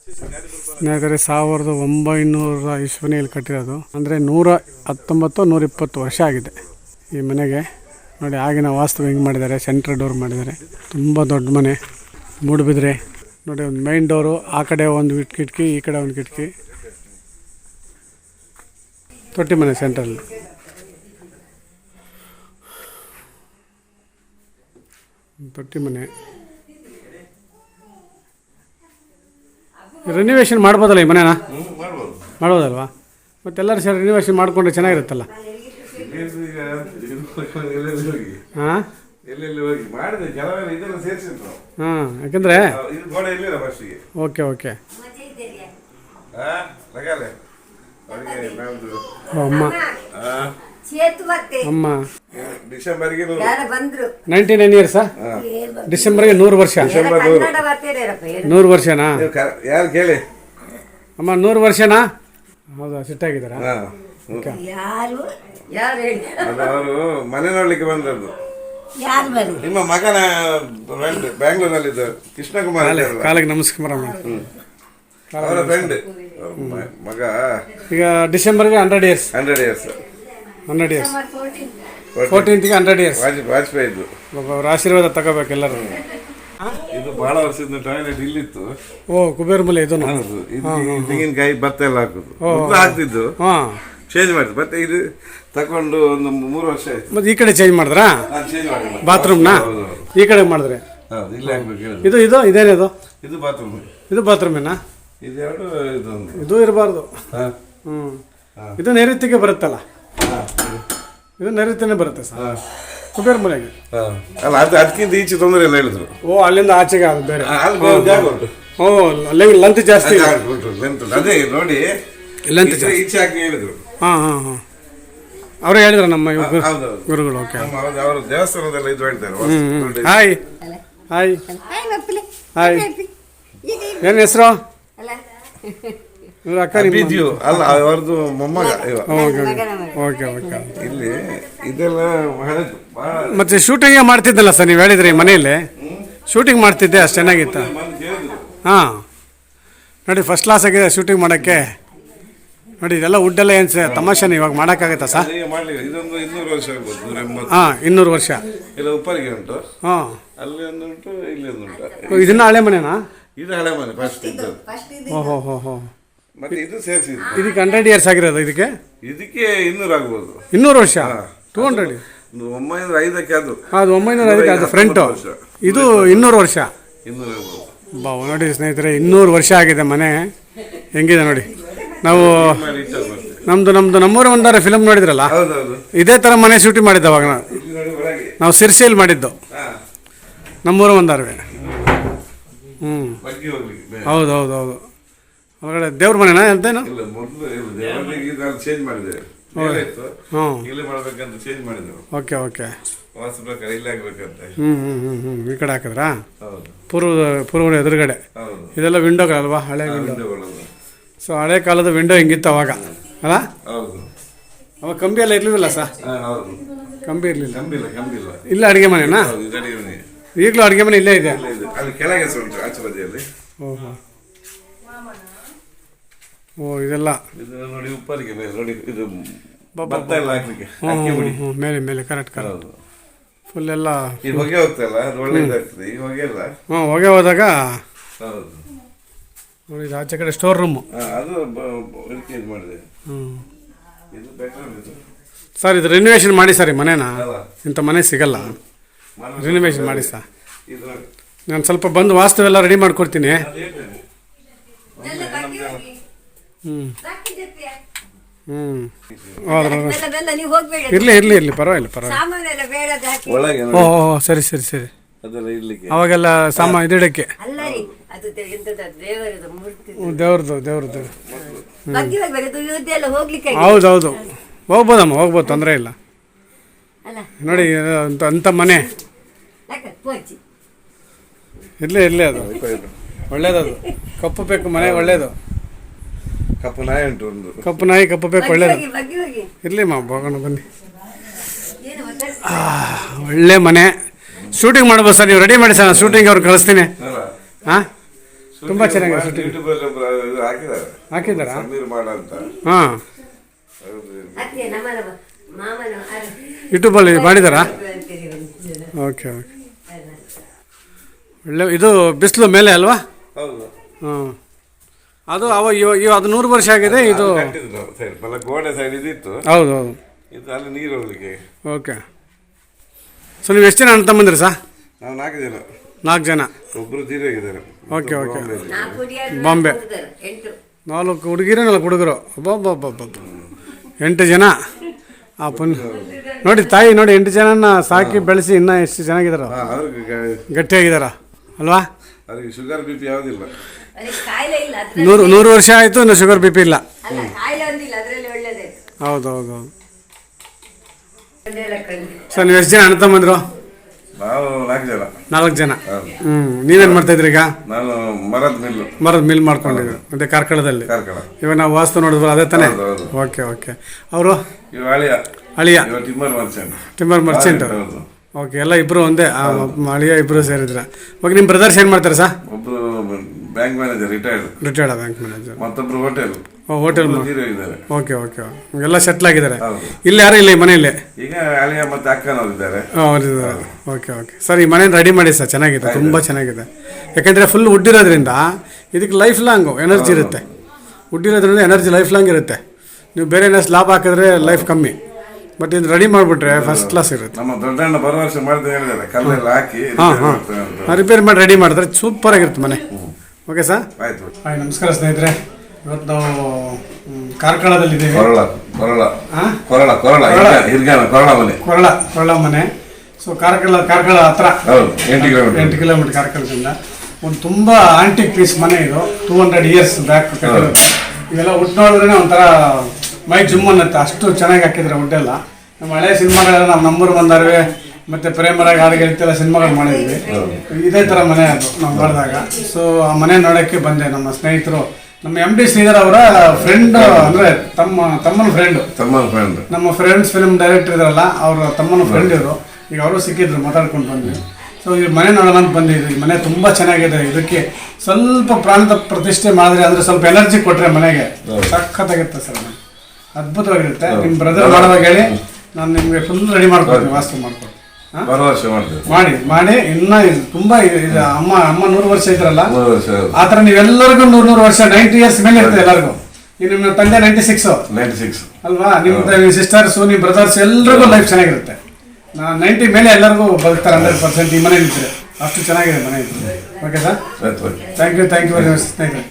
ಸ್ನೇಹಿತರೆ 1900 ಇಸ್ವಿನಲ್ಲಿ ಕಟ್ಟಿರೋದು, ಅಂದರೆ 119 120 ವರ್ಷ ಆಗಿದೆ ಈ ಮನೆಗೆ. ನೋಡಿ ಆಗಿನ ವಾಸ್ತು ಹೆಂಗೆ ಮಾಡಿದ್ದಾರೆ, ಸೆಂಟ್ರ್ ಡೋರ್ ಮಾಡಿದ್ದಾರೆ, ತುಂಬ ದೊಡ್ಡ ಮನೆ. ಮೂಡುಬಿದ್ರೆ ನೋಡಿ, ಒಂದು ಮೈನ್ ಡೋರು, ಆ ಕಡೆ ಒಂದು ಕಿಟಕಿ, ಈ ಕಡೆ ಒಂದು ಕಿಟಕಿ. ತೊಟ್ಟಿ ಮನೆ ಸೆಂಟ್ರಲ್ಲಿ. ತೊಟ್ಟಿ ಮನೆ ರಿನಿವೇಷನ್ ಮಾಡ್ಬೋದಲ್ಲ ಈ ಮನೆನ? ಮಾಡ್ಬೋದಲ್ವಾ? ಮತ್ತೆಲ್ಲರೂ ಸರ್ ರಿನಿವೇಷನ್ ಮಾಡಿಕೊಂಡ್ರೆ ಚೆನ್ನಾಗಿರುತ್ತಲ್ಲ. ಹಾಂ ಹಾಂ, ಯಾಕಂದರೆ ಓಕೆ ಓಕೆ. ಅಮ್ಮ ಅಮ್ಮ ಡಿಸೆಂಬರ್ಗೆ 99 ಇಯರ್ಸಾ? ಡಿಸೆಂಬರ್ಗೆ 100 ವರ್ಷ. 100 ವರ್ಷನಾ? ಯಾರು ಕೇಳಿ ಅಮ್ಮ, 100 ವರ್ಷನಾ? ಹೌದಾ, ಸಿಟ್ಟಾಗಿದ್ದಾರಾ? ಅವರು ಮನೆ ನೋಡ್ಲಿಕ್ಕೆ ಬಂದದ್ದು. ನಿಮ್ಮ ಮಗನ ಬ್ಯಾಂಗ್ಳೂರ್ನಲ್ಲಿದ್ದ ಕೃಷ್ಣಕುಮಾರ್ ಕಾಲಿಗೆ ನಮಸ್ಕಾರ. ಅವರ ಫ್ರೆಂಡ್ ಮಗ. ಈಗ ಡಿಸೆಂಬರ್ಗೆ 100 years. 100 years 14th 100 years. Vajpayee ಇದ್ದು. ಅವ್ರ ಆಶೀರ್ವಾದ ತಗೋಬೇಕು ಎಲ್ಲರೂ. ಇದು ಬಹಳ ವರ್ಷದಿಂದ ಟಾಯ್ಲೆಟ್ ಇಲ್ಲಿತ್ತು. ಓ, ಕುಬೇರ ಮಲೆ ಇದು. ತೆಂಗಿನಕಾಯಿ ಭತ್ತ ಎಲ್ಲ ಹಾಕುದು ಹಾಕ್ತಿದ್ದು. ಚೇಂಜ್ ಮಾಡಿದ್ರು. ಮತ್ತೆ ಇದು ತಕೊಂಡು ಒಂದು 3 ವರ್ಷ ಆಯ್ತು. ಮತ್ತೆ ಈ ಕಡೆ ಚೇಂಜ್ ಮಾಡಿದ್ರಾ? ಚೇಂಜ್ ಮಾಡಿ ಬಾತ್ರೂಮ್ನ ಈ ಕಡೆ ಮಾಡಿದ್ರೆ. ಇದು ಇದು ಇದೇನಿದು? ಇದು ಬಾತ್ರೂಮ್. ಇದು ಬಾತ್ರೂಮೇನಾ? ಇದೆರಡು ಇದೊಂದು. ಇದು ಇರಬಾರ್ದು. ಇದು ನೈಋತ್ಯಕ್ಕೆ ಬರುತ್ತಲ್ಲ? ಇದು ನೈಋತ್ಯನೇ ಬರುತ್ತೆ ಸರ್ ಕುಬೇರ ಮನೆಗೆ. ಅಲ್ಲ, ಅದಕ್ಕಿಂತ ಈಚೆ ತೊಂದರೆ ಇಲ್ಲ ಹೇಳಿದ್ರು. ಓ, ಅಲ್ಲಿಂದ ಆಚೆಗೆ ಅದು ಬೇರೆ. ಓ, ಅಲ್ಲಿ ಲೆಂತ್ ಜಾಸ್ತಿ. ಅದೇ ನೋಡಿ, ಲೆಂತ್ ಈಚೆ ಹಾಕಿ ಹೇಳಿದ್ರು. ಹಾಂ ಹಾಂ ಹಾಂ, ಅವರೇ ಹೇಳಿದ್ರು ನಮ್ಮ ಗುರುಗಳು. ಓಕೆ, ಅವರು ದೇವಸ್ಥಾನದಲ್ಲ ಇದು ಹೇಳ್ತಾರೆ. Hi hi hi. ಏನು ಹೆಸರು? ಅಕ್ಕ ಬಿದ್ಯು ಅಲ್ಲ, ಅವ್ರದ್ದು ಮೊಮ್ಮಗ. Okay okay. ಇಲ್ಲಿ ಇದೆಲ್ಲ ಮತ್ತೆ ಶೂಟಿಂಗ್ ಮಾಡ್ತಿದ್ದಲ್ಲ ಸರ್, ನೀವು ಹೇಳಿದ್ರಿ ಮನೆಯಲ್ಲಿ ಶೂಟಿಂಗ್ ಮಾಡ್ತಿದ್ದೆ, ಅಷ್ಟು ಚೆನ್ನಾಗಿತ್ತು. ಹಾಂ ನೋಡಿ, ಫಸ್ಟ್ ಕ್ಲಾಸ್ ಆಗಿದೆ ಶೂಟಿಂಗ್ ಮಾಡೋಕ್ಕೆ. ನೋಡಿ, ಇದೆಲ್ಲ ವುಡ್ಡೆಲ್ಲ ಏನು ತಮಾಷೆನ ಇವಾಗ ಮಾಡೋಕ್ಕಾಗತ್ತಾ ಸರ್? ಇದೊಂದು 200 ವರ್ಷ ಆಗ್ಬೋದು. ಹಾಂ, 200 ವರ್ಷ. ಇಲ್ಲ, ಉಪ್ಪರಿಗೆ ಉಂಟು. ಹಾಂ, ಅಲ್ಲಿ ಒಂದು ಉಂಟು, ಇಲ್ಲಿ ಒಂದು ಉಂಟು. ಇದನ್ನ ಹಳೆ ಮನೆನಾ? ಇದು ಹಳೆ ಮನೆ ಫಸ್ಟ್ ಇದ್ದು. ಓಹೋ ಹೋ ಹೋ. ಮತ್ತೆ ಇದು ಸೇರಿಸಿ ಇದಕ್ಕೆ 100 ಇಯರ್ಸ್ ಆಗಿರೋದು. ಇದಕ್ಕೆ 200 ಆಗ್ಬೋದು. 200 ವರ್ಷ. 200. 905ಕ್ಕೆ ಅದು. ಅದು 905ಕ್ಕೆ ಅದು ಫ್ರಂಟು. ಇದು 200 ವರ್ಷ. 200 ಆಗ್ಬೋದು. ಬಾ, ನೋಡಿ ಸ್ನೇಹಿತರೆ, 200 ವರ್ಷ ಆಗಿದೆ ಮನೆ. ಹೆಂಗಿದೆ ನೋಡಿ. ನಾವು ನಮ್ಮೂರ ಒಂದಾರ ಫಿಲಮ್ ನೋಡಿದ್ರಲ್ಲ, ಇದೇ ಥರ ಮನೆ ಶೂಟಿಂಗ್ ಮಾಡಿದ್ದು ಅವಾಗ. ನಾವು ಸಿರ್ಸಿಯಲ್ಲಿ ಮಾಡಿದ್ದು, ನಮ್ಮೂರ ಒಂದಾರವೇ. ಹೌದು ಹೌದು ಹೌದು. ಹೊರಗಡೆ ದೇವ್ರ ಮನೆನಾ ಅಂತೇನು? Okay okay. ಈ ಕಡೆ ಹಾಕಿದ್ರಾ? ಪೂರ್ವ ಎದುರುಗಡೆ. ಇದೆಲ್ಲ ವಿಂಡೋಗಳಲ್ವಾ, ಹಳೆ ವಿಂಡೋ. ಸೊ ಹಳೆ ಕಾಲದ ವಿಂಡೋ ಹಿಂಗಿತ್ತು ಅವಾಗ ಅಲ್ಲ? ಅವಾಗ ಕಂಬಿ ಎಲ್ಲ ಇರ್ಲಿಲ್ಲ ಸರ್? ಕಂಬಿ ಇರಲಿಲ್ಲ. ಇಲ್ಲ ಅಡುಗೆ ಮನೆನಾ? ಈಗಲೂ ಅಡುಗೆ ಮನೆ ಇಲ್ಲೇ ಇದೆ. ಓಹೋ ಓ, ಇದೆಲ್ಲ ನೋಡಿ ಉಪ್ಪರಿಗೆ ನೋಡಿ, ಇದು ಮೇಲೆ ಮೇಲೆ ಕರೆಕ್ಟ್ ಕರೆಕ್ಟ್. ಫುಲ್ ಎಲ್ಲ ಹೊಗೆ ಹೋಗ್ತಲ್ಲ, ಒಳ್ಳೆದಾಗ್ತದೆ ಈ ಹೊಗೆ ಎಲ್ಲ. ಹಾಂ, ಹೊಗೆ ಹೋದಾಗ ನೋಡಿ, ಇದು ಆಚೆ ಕಡೆ ಸ್ಟೋರ್ ರೂಮು. ಅದು ಮಾಡಿದೆ. ಸರ್, ಇದು ರಿನಿವೇಷನ್ ಮಾಡಿ ಸರ್ ಈ ಮನೇನ. ಇಂಥ ಮನೆ ಸಿಗಲ್ಲ, ರಿನಿವೇಷನ್ ಮಾಡಿ ಸರ್. ನಾನು ಸ್ವಲ್ಪ ಬಂದು ವಾಸ್ತು ಎಲ್ಲ ರೆಡಿ ಮಾಡಿಕೊಡ್ತೀನಿ. ಇರ್ಲಿ ಇರ್ಲಿ ಇರ್ಲಿ, ಪರವಾಗಿಲ್ಲ ಪರವಾಗಿಲ್ಲ. ಓಹೋ, ಸರಿ ಸರಿ ಸರಿ. ಅವಾಗೆಲ್ಲ ಸಾಮಾನು ಇದಿಡಕ್ಕೆ ದೇವ್ರದ್ದು. ಹೌದು ಹೌದು, ಹೋಗ್ಬೋದಮ್ಮ, ಹೋಗ್ಬೋದು, ತೊಂದರೆ ಇಲ್ಲ. ನೋಡಿ ಅಂಥ ಮನೆ ಇರ್ಲಿ ಇರ್ಲಿ, ಅದು ಒಳ್ಳೇದದು. ಕಪ್ಪು ಬೇಕು ಮನೆ, ಒಳ್ಳೇದು. ಕಪ್ಪು ನಾಯಿ ಉಂಟು, ಒಂದು ಕಪ್ಪು ನಾಯಿ, ಕಪ್ಪು ಬೇಕು, ಒಳ್ಳೇದು. ಇರ್ಲಿ ಮಾ, ಹೋಗೋಣ ಬನ್ನಿ. ಒಳ್ಳೆ ಮನೆ. ಶೂಟಿಂಗ್ ಮಾಡ್ಬೋದು ಸರ್, ನೀವು ರೆಡಿ ಮಾಡಿ ಸರ್, ಶೂಟಿಂಗ್ ಅವ್ರು ಕಳಿಸ್ತೀನಿ. ಹಾಂ, ತುಂಬ ಚೆನ್ನಾಗಿದೆ ಶೂಟಿಂಗ್. ಯೂಟ್ಯೂಬಲ್ಲಿ ಒಬ್ರು ಇದು ಹಾಕಿದ್ದಾರೆ, ಹಾಕಿದ್ದಾರಾ? ಸಮೀರ್ ಮಾಡ ಅಂತ. ಹಾಂ, ಹೌದು. ಯೂಟ್ಯೂಬಲ್ಲಿ ಮಾಡಿದ್ದಾರಾ? Okay okay. ಒಳ್ಳೆ ಇದು ಬಿಸಿಲು ಮೇಲೆ ಅಲ್ವಾ? ಹೌದು. ಹಾಂ, ಅದು ಅದು 100 ವರ್ಷ ಆಗಿದೆ ಇದು. ಕಟ್ಟಿದ್ರು ಸೈಡ್, ಬಲ ಗೋಡೆ ಸೈಡ್ ಇದಿತ್ತು, ಹೌದು ಹೌದು. ಇದು ಅಲ್ಲಿ ನೀರು ಹೋಗ್ಲಿಕ್ಕೆ. ಓಕೆ. ಸೊ ನೀವು ಎಷ್ಟು ಜನ ಅಣ್ಣ ತಮ್ಮಂದಿರಿ ಸರ್? ನಾವು 4 ಜನ. 4 ಜನ. ಒಬ್ರು ತೀರೋಗಿದ್ದಾರೆ. Okay okay. ಬಾಂಬೆ. 4 ಹುಡುಗಿರು 4 ಹುಡುಗರು. ಅಬ್ಬಬ್ಬಬ್ಬಬ್ಬ 8 ಜನ. ಆ ನೋಡಿ ತಾಯಿ ನೋಡಿ 8 ಜನನ ಸಾಕಿ ಬೆಳೆಸಿ ಇನ್ನೂ ಎಷ್ಟು ಚೆನ್ನಾಗಿದಾರ, ಗಟ್ಟಿಯಾಗಿದಾರ ಅಲ್ವಾ? ಅವ್ರಿಗೆ ಶುಗರ್ ಬಿ ಪಿ ಯಾವುದಿಲ್ಲ. 100 ವರ್ಷ ಆಯಿತು, ಇನ್ನು ಶುಗರ್ ಬಿ ಪಿ ಇಲ್ಲ. ಹೌದು ಹೌದು ಹೌದು. ಸರ್ ನೀವು ಎಷ್ಟು ಜನ ಅಣ್ಣ ತಮ್ಮಂದ್ರು? ನಾವು 4 ಜನ. 4 ಜನ. ನೀವೇನು ಮಾಡ್ತಾಯಿದ್ರಿ ಈಗ? ನಾನು ಮರದ ಮಿಲ್ ಮಾಡ್ಕೊಂಡಿದ್ರು ಅದೇ ಕಾರ್ಕಳದಲ್ಲಿ. ಕಾರ್ಕಳ. ಇವಾಗ ನಾವು ವಾಸ್ತು ನೋಡಿದ್ವಲ್ಲ ಅದೇ ತಾನೇ? Okay okay. ಅವರು ಅಳಿಯ ಟಿಂಬರ್ ಮರ್ಚೆಂಟ್. ಓಕೆ, ಎಲ್ಲ ಇಬ್ಬರು ಒಂದೇ, ಅಳಿಯ ಇಬ್ಬರು ಸೇರಿದ್ರ. ಇವಾಗ ನಿಮ್ಮ ಬ್ರದರ್ಸ್ ಏನು ಮಾಡ್ತಾರೆ ಸರ್? ಒಬ್ಬರು bank manager, retired bank manager. ಮತ್ತೊಬ್ಬರು ಹೋಟೆಲ್. Okay okay. ಎಲ್ಲ ಸೆಟ್ಲ್ ಆಗಿದ್ದಾರೆ. ಇಲ್ಲಿ ಯಾರು ಇಲ್ಲ ಈ ಮನೆಯಲ್ಲಿ? ಈಗ ಅಳಿಯ ಮತ್ತೆ ಅಕ್ಕನವರಿದ್ದಾರೆ. ಅವರಿದ್ದಾರೆ. ಓಕೆ ಓಕೆ ಸರ್, ಈ ಮನೇನ ರೆಡಿ ಮಾಡಿ ಸರ್, ಚೆನ್ನಾಗಿದೆ, ತುಂಬ ಚೆನ್ನಾಗಿದೆ. ಯಾಕೆಂದರೆ ಫುಲ್ ವುಡ್ ಇರೋದ್ರಿಂದ ಇದಕ್ಕೆ ಲೈಫ್ ಲಾಂಗು ಎನರ್ಜಿ ಇರುತ್ತೆ. ವುಡ್ ಇರೋದ್ರಿಂದ ಎನರ್ಜಿ ಲೈಫ್ ಲಾಂಗ್ ಇರುತ್ತೆ. ನೀವು ಬೇರೆ ಏನಾದ್ರು ಸ್ಲಾಬ್ ಹಾಕಿದ್ರೆ ಲೈಫ್ ಕಮ್ಮಿ, ಬಟ್ ಇದು ರೆಡಿ ಮಾಡಿಬಿಟ್ರೆ ಫಸ್ಟ್ ಕ್ಲಾಸ್ ಇರುತ್ತೆ. ನಮ್ಮ ದೊಡ್ಡಣ್ಣ ಬರೋ ವರ್ಷ ಮಾಡಿದ್ರೆ ಹೇಳಿದ್ದಾರೆ, ಕಲ್ಲೆಲ್ಲ ಹಾಕಿ ರಿಪೇರ್ ಮಾಡಿ ರೆಡಿ ಮಾಡಿದ್ರೆ ಸೂಪರ್ ಆಗಿರುತ್ತೆ ಮನೆ. ಓಕೆ ಸರ್, ಆಯ್ತು. ಹಾಯ್, ನಮಸ್ಕಾರ ಸ್ನೇಹಿತರೆ. ಇವತ್ತು ನಾವು ಕಾರ್ಕಳದಲ್ಲಿದ್ದೀವಿ. ಕೊರಳ ಮನೆ. ಸೊ ಕಾರ್ಕಳ ಹತ್ರ 8 ಕಿಲೋಮೀಟರ್ ಕಾರ್ಕಳದಿಂದ. ಒಂದು ತುಂಬ ಆಂಟಿಕ್ ಪೀಸ್ ಮನೆ ಇದು. 200 ಇಯರ್ಸ್ ಬ್ಯಾಕ್ ಕಟ್ಟಿರೋದು. ಇವೆಲ್ಲ ವುಡ್ ನೋಡಿದ್ರೆ ಒಂಥರ ಮೈ ಜುಮ್ ಅನ್ನತ್ತೆ, ಅಷ್ಟು ಚೆನ್ನಾಗಿ ಹಾಕಿದ್ರೆ ವುಡ್ಡೆಲ್ಲ. ನಮ್ಮ ಹಳೆ ಸಿನಿಮಾಗಳೆಲ್ಲ ನಾವು ನಂಬರ್ ಬಂದಾರವೆ ಮತ್ತು ಪ್ರೇಮರಾಗ ಹಾಡುಗಳಿಗೆಲ್ಲ ಸಿನಿಮಾಗಳು ಮಾಡಿದ್ವಿ. ಇದೇ ಥರ ಮನೆ ಅದು ನಾವು ನೋಡಿದಾಗ. ಸೊ ಆ ಮನೆ ನೋಡೋಕ್ಕೆ ಬಂದೆ. ನಮ್ಮ ಸ್ನೇಹಿತರು, ನಮ್ಮ MD ಶ್ರೀಧರ್ ಅವರ ಫ್ರೆಂಡ್, ಅಂದರೆ ತಮ್ಮನ ಫ್ರೆಂಡು. ನಮ್ಮ ಫ್ರೆಂಡ್ಸ್ ಫಿಲ್ಮ್ ಡೈರೆಕ್ಟರ್ ಇದಾರಲ್ಲ, ಅವರ ತಮ್ಮನ ಫ್ರೆಂಡ್ ಇವರು. ಈಗ ಅವರು ಸಿಕ್ಕಿದ್ರು, ಮಾತಾಡ್ಕೊಂಡು ಬಂದ್ವಿ. ಸೊ ಈ ಮನೆ ನೋಡೋಣ ಅಂತ ಬಂದಿದ್ವಿ. ಈ ಮನೆ ತುಂಬ ಚೆನ್ನಾಗಿದೆ. ಇದಕ್ಕೆ ಸ್ವಲ್ಪ ಪ್ರಾಂತ ಪ್ರತಿಷ್ಠೆ ಮಾಡಿದ್ರೆ, ಅಂದರೆ ಸ್ವಲ್ಪ ಎನರ್ಜಿ ಕೊಟ್ಟರೆ ಮನೆಗೆ ಸಖತ್ತಾಗಿರುತ್ತೆ ಸರ್. ಅದ್ಭುತವಾಗಿರುತ್ತೆ. ನಿಮ್ಮ ಬ್ರದರ್ ಮಾಡುವಾಗ ಹೇಳಿ, ನಾನು ನಿಮಗೆ ಫುಲ್ ರೆಡಿ ಮಾಡ್ಕೊಡ್ತೀನಿ, ವಾಸ್ತು ಮಾಡ್ಕೊಡ್ತೀನಿ. ಮಾಡಿ ಇನ್ನ ತುಂಬ ಅಮ್ಮ 100 ವರ್ಷ ಇದ್ರಲ್ಲ, ಆ ಥರ ನೀವೆಲ್ಲರಿಗೂ 100 ವರ್ಷ 90 ಇಯರ್ಸ್ ಮೇಲೆ ಇರ್ತದೆ ಎಲ್ಲರಿಗೂ. ನಿಮ್ಮ ತಂದೆ 96 ಅಲ್ವಾ? ನಿಮ್ಮ ಸಿಸ್ಟರ್ಸು, ನಿಮ್ಮ ಬ್ರದರ್ಸ್ ಎಲ್ರಿಗೂ ಲೈಫ್ ಚೆನ್ನಾಗಿರುತ್ತೆ. 90 ಮೇಲೆ ಎಲ್ಲರಿಗೂ ಬದುಕ್ತಾರೆ 100%. ಈ ಮನೆ ನಿಂತಿದೆ, ಅಷ್ಟು ಚೆನ್ನಾಗಿದೆ ಮನೆ. Okay sir, thank you very much ಸ್ನೇಹಿತರೆ.